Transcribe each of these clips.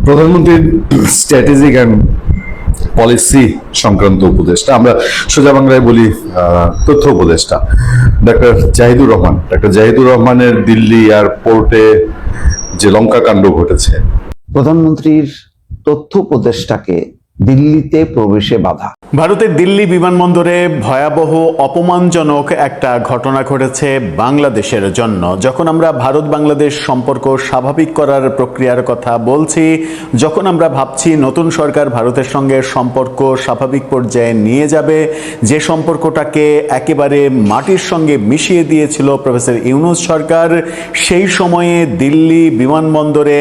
প্রধানমন্ত্রীর strategic and policy সংক্রান্ত উপদেষ্টা, আমরা সোজা বাংলায় বলি তথ্য উপদেষ্টা ডাক্তার জাহিদুর রহমানের দিল্লি এয়ারপোর্টে যে লঙ্কা কাণ্ড ঘটেছে, প্রধানমন্ত্রীর তথ্য উপদেষ্টাকে দিল্লিতে প্রবেশে বাধা। ভারতের দিল্লি বিমানবন্দরে ভয়াবহ অপমানজনক একটা ঘটনা ঘটেছে বাংলাদেশের জন্য। যখন আমরা ভারত বাংলাদেশ সম্পর্ক স্বাভাবিক করার প্রক্রিয়ার কথা বলছি, যখন আমরা ভাবছি নতুন সরকার ভারতের সঙ্গে সম্পর্ক স্বাভাবিক পর্যায়ে নিয়ে যাবে, যে সম্পর্কটাকে একেবারে মাটির সঙ্গে মিশিয়ে দিয়েছিল প্রফেসর ইউনূস সরকার, সেই সময়ে দিল্লি বিমানবন্দরে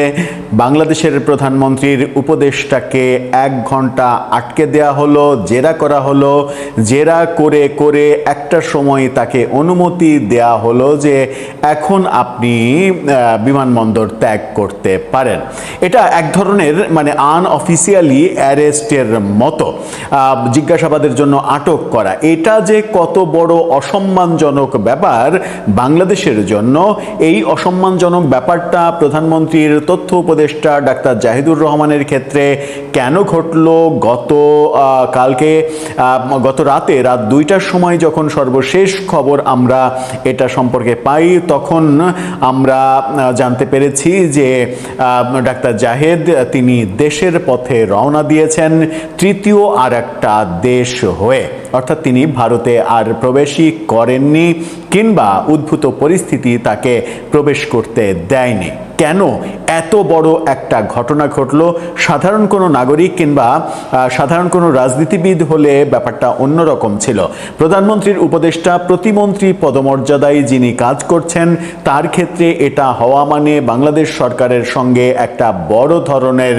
বাংলাদেশের প্রধানমন্ত্রীর উপদেষ্টাকে 1 ঘন্টা আটকে দেয়া হলো, জেরা করা হলো। জেরা করে করে একটা সময় তাকে অনুমতি দেয়া হলো যে এখন আপনি বিমানবন্দর ত্যাগ করতে পারেন। এটা এক ধরনের আনঅফিসিয়ালি অ্যারেস্টের মতো, জিজ্ঞাসাবাদের জন্য আটক করা। এটা যে কত বড় অসম্মানজনক ব্যাপার বাংলাদেশের জন্য, এই অসম্মানজনক ব্যাপারটা প্রধানমন্ত্রীর তথ্য উপদেষ্টা ডাক্তার জাহিদুর রহমানের ক্ষেত্রে কেন ঘটলো? গত রাতে রাত 2টার সময় যখন সর্বশেষ খবর আমরা এটা সম্পর্কে পাই, তখন আমরা জানতে পেরেছি যে ডাক্তার জাহেদ তিনি দেশের পথে রওনা দিয়েছেন তৃতীয় আর একটা দেশ হয়ে, অর্থাৎ তিনি ভারতে আর প্রবেশই করেননি কিংবা উদ্ভূত পরিস্থিতি তাকে প্রবেশ করতে দেয়নি। কেন এত বড় একটা ঘটনা ঘটলো? সাধারণ কোনো নাগরিক কিংবা সাধারণ কোনো রাজনীতিবিদ হলে ব্যাপারটা অন্যরকম ছিল। প্রধানমন্ত্রীর উপদেষ্টা প্রতিমন্ত্রী পদমর্যাদায় যিনি কাজ করছেন, তার ক্ষেত্রে এটা হওয়া মানে বাংলাদেশ সরকারের সঙ্গে একটা বড় ধরনের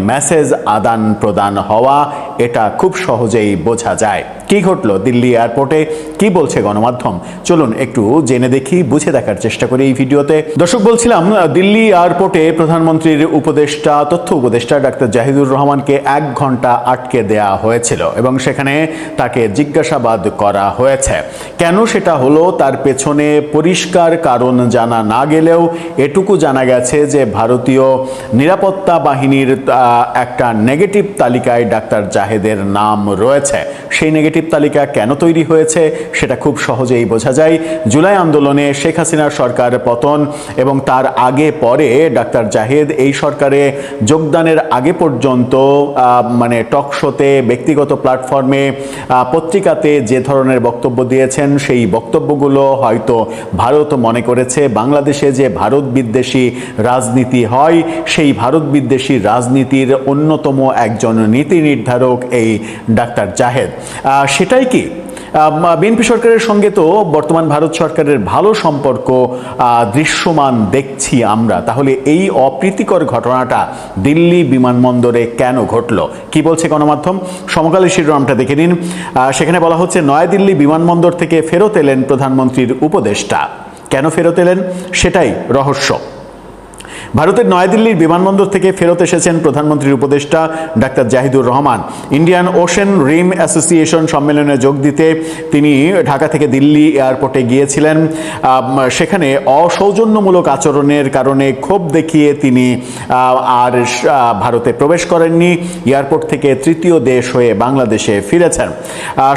মেসেজ আদান প্রদান হওয়া, এটা খুব সহজেই বোঝা যায়। কি ঘটলো দিল্লি এয়ারপোর্টে, কি বলছে গণমাধ্যম, চলুন একটু জেনে দেখি, বুঝে দেখার চেষ্টা করি এই ভিডিওতে। দর্শক, বলছিলাম দিল্লি এয়ারপোর্টে প্রধানমন্ত্রীর উপদেষ্টা তথ্য উপদেষ্টা ডাক্তার জাহিদুর রহমানকে 1 ঘন্টা আটকে দেয়া হয়েছিল এবং সেখানে তাকে জিজ্ঞাসাবাদ করা হয়েছে। কেন সেটা হলো তার পেছনে পরিষ্কার কারণ জানা না গেলেও এটুকু জানা গেছে যে ভারতীয় নিরাপত্তা বাহিনীর একটা নেগেটিভ তালিকায় ডাক্তার জাহেদের নাম রয়েছে। সেই নেগেটিভ তালিকা কেন তৈরি হয়েছে সেটা খুব সহজেই বোঝা যায়। জুলাই আন্দোলনে শেখ হাসিনার সরকার পতন এবং তার আগে পরে ডাক্তার জাহেদ এই সরকারে যোগদানের আগে পর্যন্ত টক শোতে, ব্যক্তিগত প্ল্যাটফর্মে, পত্রিকাতে যে ধরনের বক্তব্য দিয়েছেন, সেই বক্তব্যগুলো হয়তো ভারত মনে করেছে বাংলাদেশে যে ভারত বিদ্বেষী রাজনীতি হয়, সেই ভারত বিদ্বেষী রাজনীতির অন্যতম একজন নীতি নির্ধারক এই ডাক্তার জাহেদ। সেটাই কি বিএনপি সরকারের সঙ্গে তো বর্তমান ভারত সরকারের ভালো সম্পর্ক দৃশ্যমান দেখছি আমরা, তাহলে এই অপ্রীতিকর ঘটনাটা দিল্লি বিমানবন্দরে কেন ঘটলো? কি বলছে গণমাধ্যম? সমকালের শিরোনামটা দেখে নিন। সেখানে বলা হচ্ছে, নয়াদিল্লি বিমানবন্দর থেকে ফেরত এলেন প্রধানমন্ত্রীর উপদেষ্টা। কেন ফেরত এলেন সেটাই রহস্য। ভারতের নয়াদিল্লির বিমানবন্দর থেকে ফেরত এসেছেন প্রধানমন্ত্রীর উপদেষ্টা doctor Jahidur Rahman. Indian Ocean Rim Association সম্মেলনে যোগ দিতে তিনি ঢাকা থেকে দিল্লি এয়ারপোর্টে গিয়েছিলেন। সেখানে অসৌজন্যমূলক আচরণের কারণে ক্ষোভ দেখিয়ে তিনি আর ভারতে প্রবেশ করেননি, এয়ারপোর্ট থেকে তৃতীয় দেশ হয়ে বাংলাদেশে ফিরেছেন।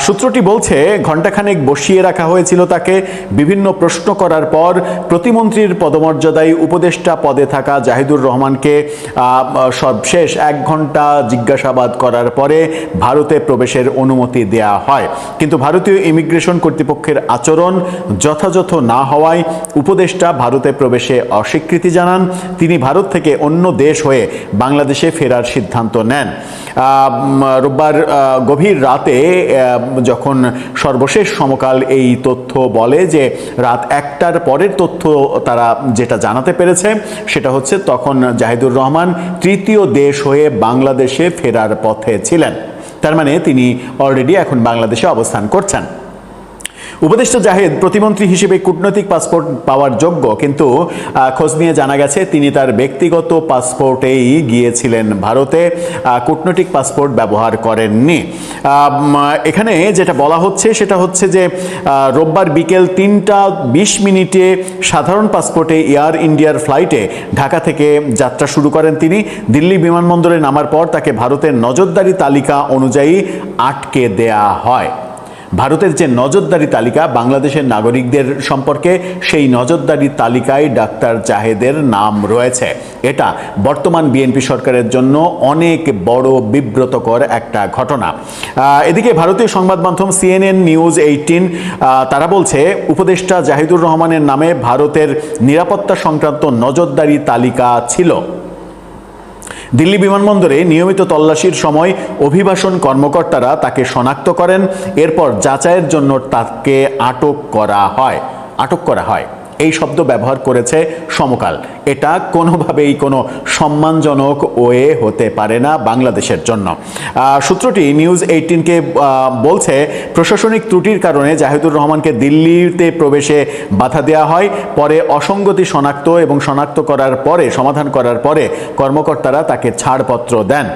সূত্রটি বলছে, ঘণ্টাখানেক বসিয়ে রাখা হয়েছিল তাকে। বিভিন্ন প্রশ্ন করার পর প্রতিমন্ত্রীর পদমর্যাদায় উপদেষ্টা পদে থাকা জাহিদুর রহমানকে সবশেষ 1 ঘন্টা জিজ্ঞাসাবাদ করার পরে ভারতে প্রবেশের অনুমতি দেয়া হয়। কিন্তু ভারতীয় ইমিগ্রেশন কর্তৃপক্ষের আচরণ যথাযথ না হওয়ায় উপদেষ্টা ভারতে প্রবেশে অস্বীকৃতি জানান। তিনি ভারত থেকে অন্য দেশ হয়ে বাংলাদেশে ফেরার সিদ্ধান্ত নেন। রোববার গভীর রাতে যখন সর্বশেষ সমকাল এই তথ্য বলে যে রাত 1টার পরের তথ্য তারা যেটা জানাতে পেরেছে সেটা হচ্ছে, তখন জাহিদুর রহমান তৃতীয় দেশ হয়ে বাংলাদেশে ফেরার পথে ছিলেন। তার মানে তিনি অলরেডি এখন বাংলাদেশে অবস্থান করছেন। উপদেষ্টা জাহেদ প্রতিমন্ত্রী হিসেবে কূটনৈতিক পাসপোর্ট পাওয়ার যোগ্য, কিন্তু খোঁজ নিয়ে জানা গেছে তিনি তার ব্যক্তিগত পাসপোর্টেই গিয়েছিলেন ভারতে, কূটনৈতিক পাসপোর্ট ব্যবহার করেননি। এখানে যেটা বলা হচ্ছে সেটা হচ্ছে যে রোববার বিকেল 3:20 সাধারণ পাসপোর্টে এয়ার ইন্ডিয়ার ফ্লাইটে ঢাকা থেকে যাত্রা শুরু করেন তিনি। দিল্লি বিমানবন্দরে নামার পর তাকে ভারতের নজরদারি তালিকা অনুযায়ী আটকে দেয়া হয়। ভারতের যে নজরদারি তালিকা বাংলাদেশের নাগরিকদের সম্পর্কে, সেই নজরদারি তালিকায় ডাক্তার জাহেদের নাম রয়েছে। এটা বর্তমান বিএনপি সরকারের জন্য অনেক বড় বিব্রতকর একটা ঘটনা। এদিকে ভারতীয় সংবাদ মাধ্যম CNN নিউজ 18 তারা বলছে উপদেষ্টা জাহিদুর রহমানের নামে ভারতের নিরাপত্তা সংক্রান্ত নজরদারি তালিকা ছিল। দিল্লি বিমানবন্দরে নিয়মিত তল্লাশির সময় অভিবাসন কর্মকর্তারা তাকে শনাক্ত করেন, এরপর যাচাইয়ের জন্য তাকে আটক করা হয়। এই শব্দ ব্যবহার করেছে সমকাল। এটা কোনোভাবেই কোনো সম্মানজনক ওয়ে হতে পারে না বাংলাদেশের জন্য। সূত্রটি নিউজ 18কে বলছে প্রশাসনিক ত্রুটির কারণে জাহিদুর রহমানকে দিল্লিতে প্রবেশে বাধা দেওয়া হয়। পরে অসঙ্গতি শনাক্ত করার পরে সমাধান করার পরে কর্মকর্তারা তাকে ছাড়পত্র দেন।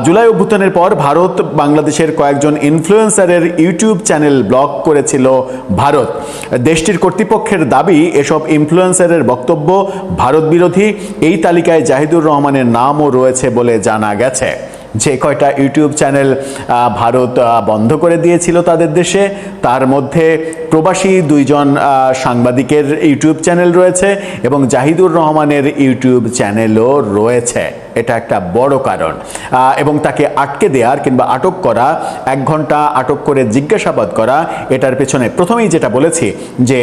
জুলাই অভ্যুত্থানের পর ভারত বাংলাদেশের কয়েকজন ইনফ্লুয়েন্সারের ইউটিউব চ্যানেল ব্লক করেছিল ভারত। দেশটির কর্তৃপক্ষের দাবি এসব ইনফ্লুয়েন্সারের বক্তব্য ভারত বিরোধী। এই তালিকায় জাহিদুর রহমানের নামও রয়েছে বলে জানা গেছে। যে কয়টা ইউটিউব চ্যানেল ভারত বন্ধ করে দিয়েছিল তাদের দেশে, তার মধ্যে প্রবাসী 2জন সাংবাদিকের ইউটিউব চ্যানেল রয়েছে এবং জাহিদুর রহমানের ইউটিউব চ্যানেলও রয়েছে। এটা একটা বড় কারণ। এবং তাকে আটকে দেওয়ার কিংবা আটক করা, 1 ঘন্টা আটক করে জিজ্ঞাসাবাদ করা, এটার পেছনে প্রথমেই যেটা বলেছি যে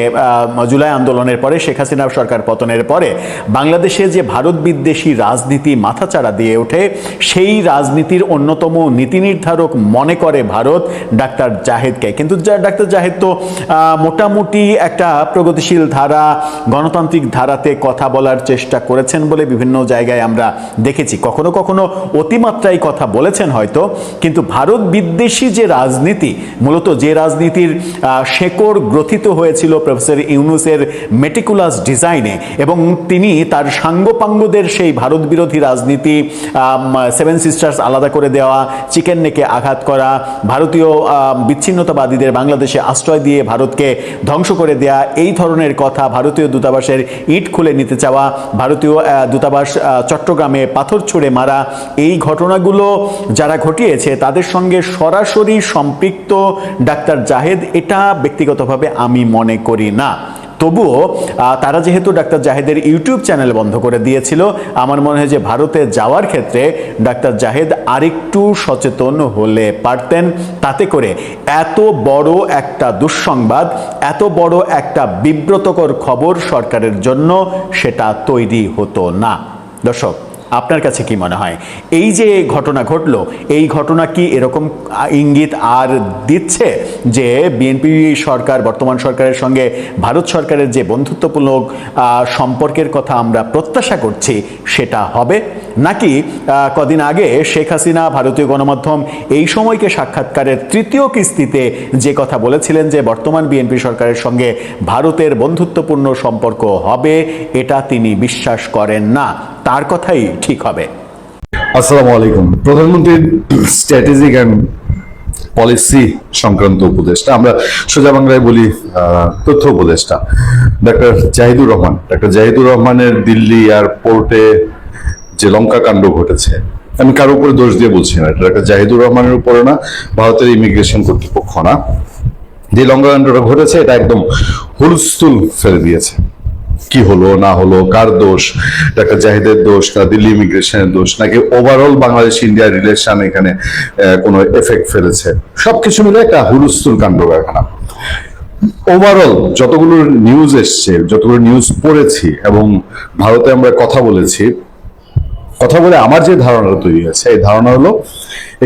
জুলাই আন্দোলনের পরে, শেখ হাসিনা সরকার পতনের পরে বাংলাদেশে যে ভারত বিদ্বেষী রাজনীতি মাথাচাড়া দিয়ে ওঠে, সেই রাজনীতির অন্যতম নীতি নির্ধারক মনে করে ভারত ডাক্তার জাহেদকে। কিন্তু ডাক্তার জাহেদ তো মোটামুটি একটা প্রগতিশীল ধারা, গণতান্ত্রিক ধারাতে কথা বলার চেষ্টা করেছেন বলে বিভিন্ন জায়গায় আমরা দেখেছি। কখনো কখনো অতিমাত্রায় কথা বলেছেন হয়তো, কিন্তু ভারত বিদ্বেষী যে রাজনীতি, মূলত যে রাজনীতির শেকড় গ্রথিত হয়েছিল প্রফেসর ইউনূসের মেটিকুলাস ডিজাইনে, এবং তিনি তার সাঙ্গপাঙ্গদের সেই ভারত বিরোধী রাজনীতি, 7 সিস্টার্স আলাদা করে দেওয়া, চিকেন নেকে আঘাত করা, ভারতীয় বিচ্ছিন্নতাবাদীদের বাংলাদেশে আশ্রয় দিয়ে ভারতকে ধ্বংস করে দেয়া, এই ধরনের কথা, ভারতীয় দূতাবাসের ইট খুলে নিতে চাওয়া, ভারতীয় দূতাবাস চট্টগ্রামে পাথর ছুঁড়ে মারা, এই ঘটনাগুলো যারা ঘটিয়েছে তাদের সঙ্গে সরাসরি সম্পৃক্ত ডাক্তার জাহেদ, এটা ব্যক্তিগতভাবে আমি মনে করি না। তবুও তারা যেহেতু ডাক্তার জাহেদের ইউটিউব চ্যানেল বন্ধ করে দিয়েছিল, আমার মনে হয় যে ভারতে যাওয়ার ক্ষেত্রে ডাক্তার জাহেদ আরেকটু সচেতন হলে পারতেন। তাতে করে এত বড় একটা দুঃসংবাদ, এত বড় একটা বিব্রতকর খবর সরকারের জন্য সেটা তৈরি হতো না। দর্শক, আপনার কাছে কি মনে হয়, এই যে ঘটনা ঘটলো, এই ঘটনা কি এরকম ইঙ্গিত আর দিচ্ছে যে বিএনপি সরকার, বর্তমান সরকারের সঙ্গে ভারত সরকারের যে বন্ধুত্বপূর্ণ সম্পর্কের কথা আমরা প্রত্যাশা করছি সেটা হবে? নাকি কদিন আগে শেখ হাসিনা ভারতীয় গণমাধ্যম এই সময়কে সাক্ষাৎকারের 3য় কিস্তিতে যে কথা বলেছিলেন যে বর্তমান বিএনপি সরকারের সঙ্গে ভারতের বন্ধুত্বপূর্ণ সম্পর্ক হবে, এটা তিনি বিশ্বাস করেন না, তার কথাই ঠিক হবে? আসসালামু আলাইকুম। প্রধানমন্ত্রীর স্ট্র্যাটেজিক অ্যান্ড পলিসি সংক্রান্ত উপদেষ্টা, আমরা সোজা বাংলায় বলি তথ্য উপদেষ্টা, ডাক্তার জাহিদুর রহমানের দিল্লি এয়ারপোর্টে যে লঙ্কা কাণ্ড ঘটেছে, আমি কারো উপরে দোষ দিয়ে বলছি না, এটা ডাক্তার জাহিদুর রহমানের উপরে না, ভারতের ইমিগ্রেশন কর্তৃপক্ষ না, যে লঙ্কা কাণ্ডটা ঘটেছে এটা একদম হুলস্থুল ফেলে দিয়েছে। কি হলো না হলো, কার দোষ, ডাক্তার জাহিদের দোষ না দিল্লি ইমিগ্রেশনের দোষ, নাকি ওভারঅল বাংলাদেশ ইন্ডিয়া রিলেশন এখানে কোনো এফেক্ট ফেলেছে, সবকিছু মিলে একটা হুলস্থুল কাণ্ড কারখানা। ওভারঅল যতগুলো নিউজ এসছে, যতগুলো নিউজ পড়েছি এবং ভারতে আমরা কথা বলে আমার যে ধারণাটা তৈরি হয়েছে, এই ধারণা হলো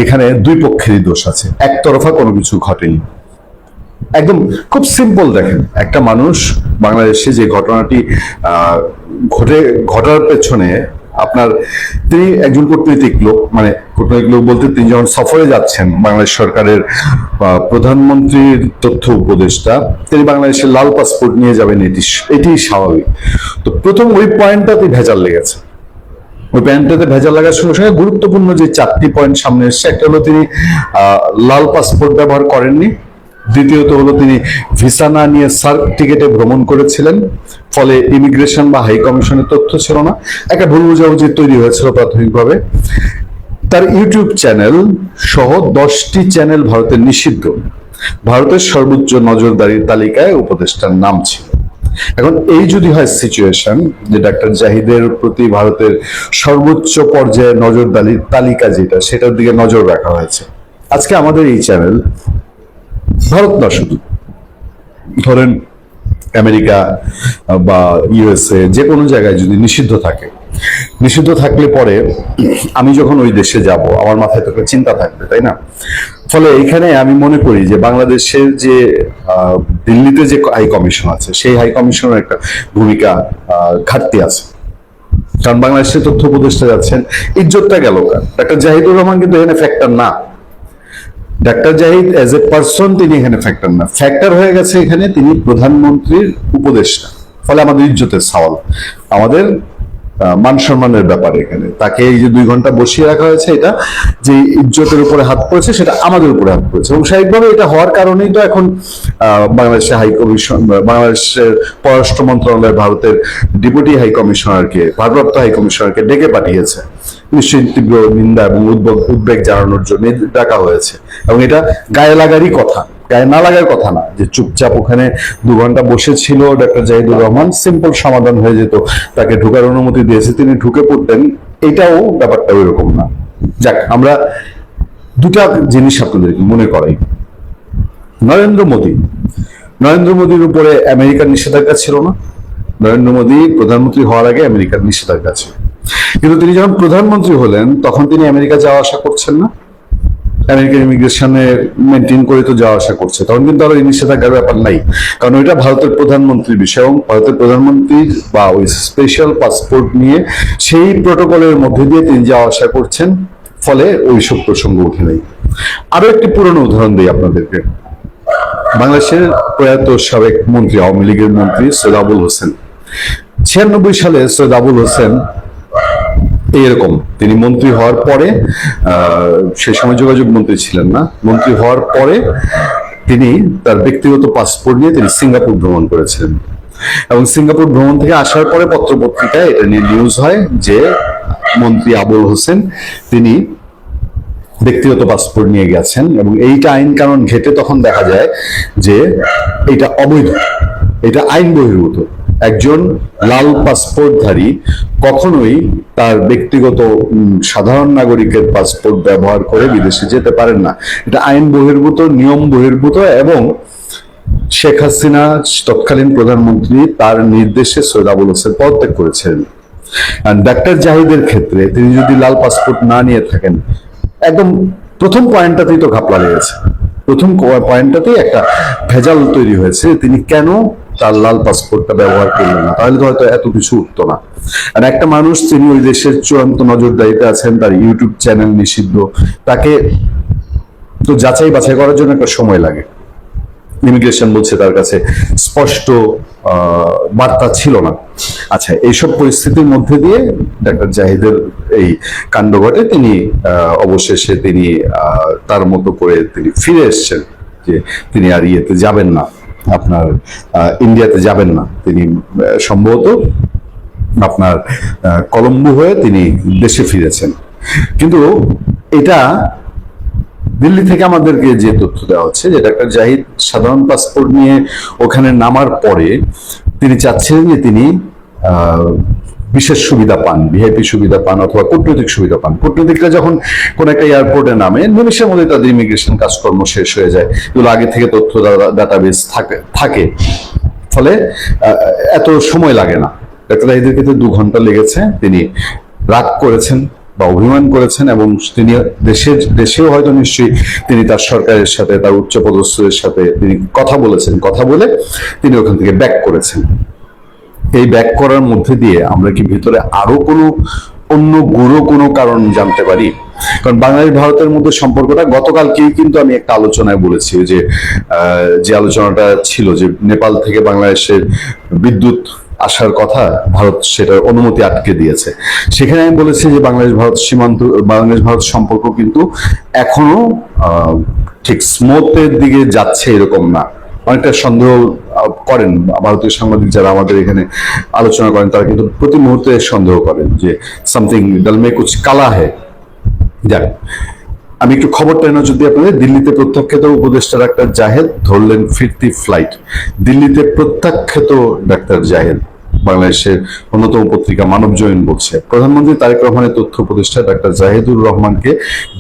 এখানে দুই পক্ষেরই দোষ আছে, একতরফা কোনো কিছু ঘটেনি। একদম খুব সিম্পল, দেখেন, একটা মানুষ বাংলাদেশে যে ঘটনাটি ঘটার পেছনে আপনার তিনি একজন কূটনৈতিক লোক, মানে কূটনৈতিক লোক বলতে তিনি যখন সফরে যাচ্ছেন বাংলাদেশ সরকারের প্রধানমন্ত্রীর তথ্য উপদেষ্টা, তিনি বাংলাদেশের লাল পাসপোর্ট নিয়ে যাবেন, এটি স্বাভাবিক। তো প্রথম ওই পয়েন্টটাতে ভেজাল লেগেছে। ওই পয়েন্টটাতে ভেজাল লাগার সঙ্গে সঙ্গে গুরুত্বপূর্ণ যে 4টি পয়েন্ট সামনে এসছে, একটা হলো তিনি লাল পাসপোর্ট ব্যবহার করেননি, দ্বিতীয়ত হলো তিনি ভিসা না নিয়ে সার্ক টিকেটে ভ্রমণ করেছিলেন, ফলে ইমিগ্রেশন বা হাই কমিশনের তথ্য ছিল না, একটা ভুল বোঝাবুঝি তৈরি হয়েছিল প্রাথমিকভাবে। তার ইউটিউব চ্যানেল সহ 10টি চ্যানেল ভারতের নিষিদ্ধ, ভারতের সর্বোচ্চ নজরদারির তালিকায় উপদেষ্টার নাম ছিল। এখন এই যদি হয় সিচুয়েশন যে ডাক্তার জাহিদের প্রতি ভারতের সর্বোচ্চ পর্যায়ে নজরদারির তালিকা যেটা, সেটার দিকে নজর রাখা হয়েছে, আজকে আমাদের এই চ্যানেল, ভারত না শুধু, ধরেন আমেরিকা বা ইউএসএ যে কোনো জায়গায় যদি নিষিদ্ধ থাকে, নিষিদ্ধ থাকলে পরে আমি যখন ওই দেশে যাব আমার মাথায় তো একটা চিন্তা থাকবে, তাই না? ফলে এখানে আমি মনে করি যে বাংলাদেশের যে দিল্লিতে যে হাই কমিশন আছে, সেই হাই কমিশনের একটা ভূমিকা ঘাটতি আছে। কারণ বাংলাদেশের তথ্য উপদেষ্টা যাচ্ছেন, ইজ্জতটা গেল কার? ডাক্তার জাহিদুর রহমান কিন্তু এখানে ফ্যাক্টর না। Doctor Zahid as a person তিনি এখানে ফ্যাক্টর না, ফ্যাক্টর হয়ে গেছে এখানে তিনি প্রধানমন্ত্রীর উপদেষ্টা। ফলে আমাদের ইজ্জতের সওয়াল, আমাদের মান সম্মানের ব্যাপার। এখানে তাকে এই যে 2 ঘন্টা বসিয়ে রাখা হয়েছে, এটা যে ইজ্জতের উপরে হাত পড়েছে সেটা আমাদের উপরে হাত পড়েছে। এবং স্বাভাবিকভাবে এটা হওয়ার কারণেই তো এখন বাংলাদেশের হাই কমিশন, বাংলাদেশের পররাষ্ট্র মন্ত্রণালয় ভারতের ডেপুটি হাই কমিশনারকে, ভারপ্রাপ্ত হাই কমিশনারকে ডেকে পাঠিয়েছে, নিশ্চয়ই তীব্র নিন্দা এবং উদ্বেগ জানানোর জন্য ডাকা হয়েছে। এবং এটা গায়ে লাগারই কথা, গায়ে না লাগার কথা না, যে চুপচাপ ওখানে 2 ঘন্টা বসেছিল ডাক্তার জাহিদুর রহমান, সিম্পল সমাধান হয়ে যেত, তাকে ঢোকার অনুমতি দিয়েছে, তিনি ঢুকে পড়তেন, এটাও ব্যাপারটা ওইরকম না। যাক, আমরা দুটা জিনিস আপনাদেরকে মনে করাই। নরেন্দ্র মোদীর উপরে আমেরিকার নিষেধাজ্ঞা ছিল না? নরেন্দ্র মোদী প্রধানমন্ত্রী হওয়ার আগে আমেরিকার নিষেধাজ্ঞা ছিল, কিন্তু তিনি যখন প্রধানমন্ত্রী হলেন তখন তিনি আমেরিকা যাওয়া আসা করছেন না, আমেরিকান ইমিগ্রেশনে মেনটেন করে তো যাওয়া আসা করছে, তখন কিন্তু আর ওই নিষেধাজ্ঞার ব্যাপার নাই। কারণ ওইটা ভারতের প্রধানমন্ত্রীর বিষয়, এবং ভারতের প্রধানমন্ত্রীর বা ওই স্পেশাল পাসপোর্ট নিয়ে সেই প্রোটোকলের মধ্যে দিয়ে তিনি যাওয়া আসা করছেন, ফলে ওই সব প্রসঙ্গ উঠে নেই। আরো একটি পুরনো উদাহরণ দিই আপনাদেরকে। বাংলাদেশের প্রয়াত সাবেক মন্ত্রী, আওয়ামী লীগের মন্ত্রী সৈয়দ আবুল হোসেন, 96 সালে সৈয়দ আবুল হোসেন এইরকম, তিনি মন্ত্রী হওয়ার পরে, সেই সময় যোগাযোগ মন্ত্রী ছিলেন না, মন্ত্রী হওয়ার পরে তিনি তার ব্যক্তিগত পাসপোর্ট নিয়ে তিনি সিঙ্গাপুর ভ্রমণ করেছিলেন। এবং সিঙ্গাপুর ভ্রমণ থেকে আসার পরে পত্রপত্রিকায় এটা নিয়ে নিউজ হয় যে মন্ত্রী আবুল হোসেন তিনি ব্যক্তিগত পাসপোর্ট নিয়ে গেছেন, এবং এইটা আইন কানুন ঘেটে তখন দেখা যায় যে এটা অবৈধ, এটা আইন বহির্ভূত। একজন লাল পাসপোর্টধারী কখনোই তার ব্যক্তিগত সাধারণ নাগরিকের পাসপোর্ট ব্যবহার করে বিদেশে যেতে পারেন না, এটা আইন বহির্ভূত, নিয়ম বহির্ভূত। এবং শেখ হাসিনা তৎকালীন প্রধানমন্ত্রী তার নির্দেশে সৈয়দ আবুল হোসেন পদত্যাগ করেছিলেন। আর ডাক্তার জাহিদের ক্ষেত্রে তিনি যদি লাল পাসপোর্ট না নিয়ে থাকেন, একদম প্রথম পয়েন্টটাতেই তো ঘাপলা লেগেছে, প্রথম পয়েন্টটাতেই একটা ভেজাল তৈরি হয়েছে, তিনি কেন তার লাল পাসপোর্টটা ব্যবহার করলেন না, তাহলে তো হয়তো এত কিছু উঠতো না। আর একটা মানুষ, তিনি ওই দেশের চূড়ান্ত নজরদারিতে আছেন, তার ইউটিউব চ্যানেল নিষিদ্ধ, তাকে তো যাচাই বাছাই করার জন্য একটা সময় লাগে। ইমিগ্রেশন বলছে তার কাছে স্পষ্ট বার্তা ছিল না। আচ্ছা, এইসব পরিস্থিতির মধ্যে দিয়ে ডাক্তার জাহিদের এই কাণ্ড ঘটে, তিনি অবশেষে তিনি তার মতো করে তিনি ফিরে এসছেন, যে তিনি আর ইয়েতে যাবেন না, আপনার ইন্ডিয়াতে যাবেন না, তিনি সম্ভবত আপনার কলম্বো হয়ে তিনি দেশে ফিরেছেন। কিন্তু এটা দিল্লি থেকে আমাদেরকে যে তথ্য দেওয়া হচ্ছে যে ডাক্তার জাহিদ সাধারণ পাসপোর্ট নিয়ে ওখানে নামার পরে তিনি চাচ্ছিলেন যে তিনি বিশেষ সুবিধা পান, ভিআইপি সুবিধা পান, অথবা কূটনৈতিক সুবিধা পান। কূটনৈতিকরা যখন কোন একটা এয়ারপোর্টে নামে, নিমেষের মধ্যে তাদের ইমিগ্রেশন কাজকর্ম শেষ হয়ে যায়, এগুলো আগে থেকে তথ্য ডাটাবেস থাকে, ফলে এত সময় লাগে না। ডাক্তার জাহিদের ক্ষেত্রে 2 ঘন্টা লেগেছে, তিনি রাগ করেছেন বা অভিমান করেছেন, এবং তিনি দেশেও হয়তো নিশ্চয়ই তিনি তার সরকারের সাথে, তার উচ্চপদস্থদের সাথে তিনি কথা বলেছেন, কথা বলে তিনি ওখান থেকে ব্যাক করেছেন। এই ব্যাক করার মধ্যে দিয়ে আমরা কি ভিতরে আরো কোনো অন্য গুরু কোনো কারণ জানতে পারি? কারণ বাংলাদেশ ভারতের মধ্যে সম্পর্কটা গতকালকেই কিন্তু আমি একটা আলোচনায় বলেছি যে যে আলোচনাটা ছিল যে নেপাল থেকে বাংলাদেশের বিদ্যুৎ আসার কথা, ভারত সেটার অনুমতি আটকে দিয়েছে। সেখানে আমি বলেছি যে বাংলাদেশ ভারত সম্পর্ক কিন্তু এখনো ঠিক স্মুথের দিকে যাচ্ছে এরকম না। অনেকটা সন্দেহ করেন ভারতীয় সাংবাদিক যারা আমাদের এখানে আলোচনা করেন, তারা কিন্তু প্রতি মুহূর্তে সন্দেহ করেন যে সামথিং ডাল মে কুছ কালা হ্যায়। যাক, আমি একটু খবরটা নজর দিই আপনাদের। দিল্লিতে প্রত্যাখ্যাত উপদেষ্টা ডাক্তার জাহেদ ধরলেন ফিরতি ফ্লাইট। দিল্লিতে প্রত্যাখ্যাত ডাক্তার জাহেদ, বাংলাদেশের অন্যতম পত্রিকা মানবজমিন বলছে, প্রধানমন্ত্রী তারেক রহমানের তথ্য উপদেষ্টা ডাক্তার জাহিদুর রহমানকে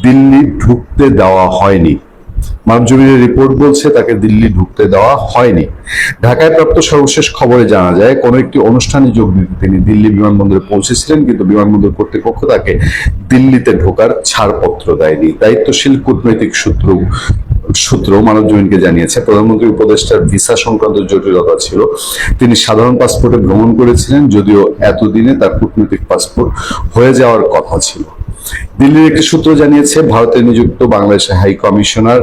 দিল্লি ঢুকতে দেওয়া হয়নি। মানবজমিনের রিপোর্ট বলছে তাকে দিল্লি ঢুকতে দেওয়া হয়নি। ঢাকায় প্রাপ্ত সর্বশেষ খবরে জানা যায় কোনো একটি অনুষ্ঠানে যোগ দিতে তিনি দিল্লি বিমানবন্দরে পৌঁছেছিলেন, কিন্তু বিমানবন্দর কর্তৃপক্ষ তাকে দিল্লিতে ঢোকার ছাড়পত্র দেয়নি। দায়িত্বশীল কূটনৈতিক সূত্র মানবজমিনকে জানিয়েছে প্রধানমন্ত্রী উপদেষ্টার ভিসা সংক্রান্ত জটিলতা ছিল। তিনি সাধারণ পাসপোর্টে ভ্রমণ করেছিলেন, যদিও এতদিনে তার কূটনৈতিক পাসপোর্ট হয়ে যাওয়ার কথা ছিল। দিল্লির একটি সূত্র জানিয়েছে ভারতে নিযুক্ত বাংলাদেশের high commissioner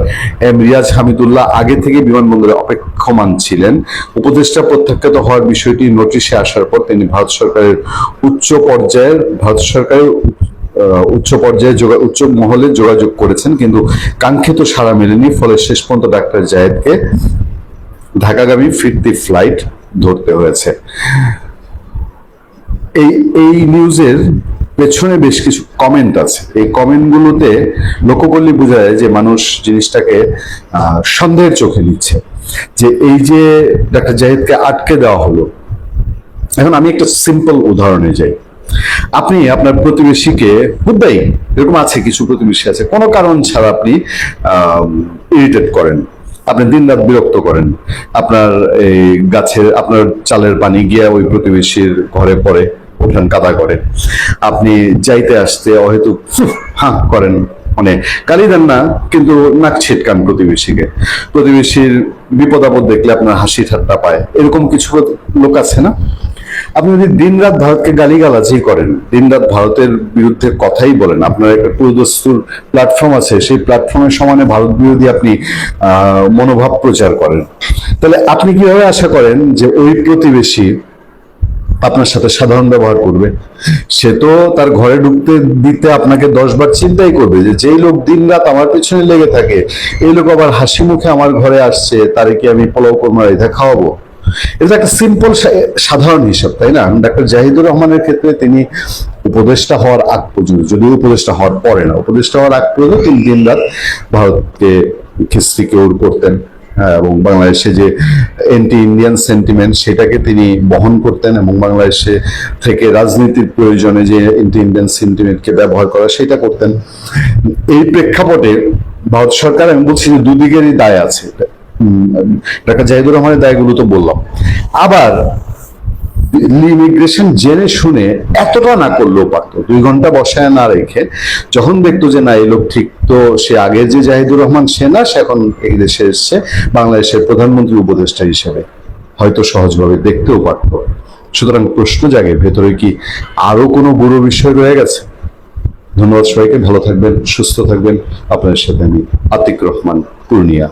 M Riaz Hamidullah আগে থেকে বিমানবন্দরে অপেক্ষমান ছিলেন। উপদেষ্টা প্রত্যাখ্যাত হওয়ার বিষয়টি নোটিশে আসার পর তিনি ভারত সরকারের উচ্চ মহলে যোগাযোগ করেছেন, কিন্তু কাঙ্ক্ষিত সাড়া মেলেনি। ফলে শেষ পর্যন্ত ডাক্তার জাহেদকে ঢাকাগামী ফিরতি ফ্লাইট ধরতে হয়েছে। এই নিউজের পেছনে বেশ কিছু কমেন্ট আছে। এই কমেন্টগুলোতে লক্ষ্য করলে বোঝা যায় যে মানুষ জিনিসটাকে সন্দেহের চোখে নিচ্ছে, যে এই যে ডাক্তার জাহিদকে আটকে দেওয়া হলো। এখন আমি একটা সিম্পল উদাহরণে যাই। আপনি আপনার প্রতিবেশীকে, বুঝবেই এরকম আছে কিছু প্রতিবেশী আছে, কোনো কারণ ছাড়া আপনি ইরিটেট করেন, আপনি দিনরাত বিরক্ত করেন। আপনার এই গাছের, আপনার চালের পানি গিয়ে ওই প্রতিবেশীর ঘরে পড়ে, উঠান কাদা করে। আপনি যাইতে আসতে অহেতুক হাঁ করেন, মানে গালি দেন না কিন্তু নাক ছিটকান প্রতিবেশীকে। প্রতিবেশীর বিপদ আপদ দেখলে আপনার হাসি ঠাট্টা পায়, এরকম কিছু লোক আছে না? আপনি যদি দিনরাত ভারতকে গালিগালাজি করেন, দিনরাত ভারতের বিরুদ্ধে কথাই বলেন, আপনার একটা পুরোদস্তুর প্ল্যাটফর্ম আছে, সেই প্ল্যাটফর্মের সমানে ভারত বিরোধী আপনি মনোভাব প্রচার করেন, তাহলে আপনি কিভাবে আশা করেন যে ওই প্রতিবেশী আপনার সাথে সাধারণ ব্যবহার করবে? সে তো তার ঘরে ঢুকতে দিতে আপনাকে 10 বার চিন্তাই করবে যে যেই লোক দিনরাত আমার পিছনে লেগে থাকে, এই লোক আবার হাসি মুখে আমার ঘরে আসছে, তারে কি আমি পোলাও কোরমা রাইতা খাওয়াবো? এটা একটা সিম্পল সাধারণ হিসাব, তাই না? ডাক্তার জাহিদুর রহমানের ক্ষেত্রে তিনি উপদেষ্টা হওয়ার আগ পর্যন্ত, যদিও উপদেষ্টা হওয়ার পরে না, উপদেষ্টা হওয়ার আগ পর্যন্ত তিনি দিনরাত ভারতকে খিস্তি কেউর করতেন, এবং বাংলাদেশে যে এন্টি ইন্ডিয়ান সেন্টিমেন্ট সেটাকে তিনি বহন করতেন, এবং বাংলাদেশে থেকে রাজনীতির প্রয়োজনে যে এন্টি ইন্ডিয়ান সেন্টিমেন্টকে ব্যবহার করা সেটা করতেন। এই প্রেক্ষাপটে ভারত সরকার, আমি বলছি যে দুদিকেরই দায় আছে। ডাক্তার জাহিদুর রহমানের দায়গুলো তো বললাম, আবার ইমিগ্রেশন জেনে শুনে এতটা না করলেও পারতো, 2 ঘন্টা বসায় না রেখে যখন দেখতো যে না এই লোক ঠিক, তো সে আগে যে জাহিদুর রহমান সে না, সে এখন এই দেশে এসছে বাংলাদেশের প্রধানমন্ত্রী উপদেষ্টা হিসেবে, হয়তো সহজভাবে দেখতেও পারতো। সুতরাং প্রশ্ন জাগে, ভেতরে কি আরো কোনো বড় বিষয় রয়ে গেছে? ধন্যবাদ সবাইকে, ভালো থাকবেন, সুস্থ থাকবেন। আপনাদের সাথে আমি আতিক রহমান, পূর্ণিয়া।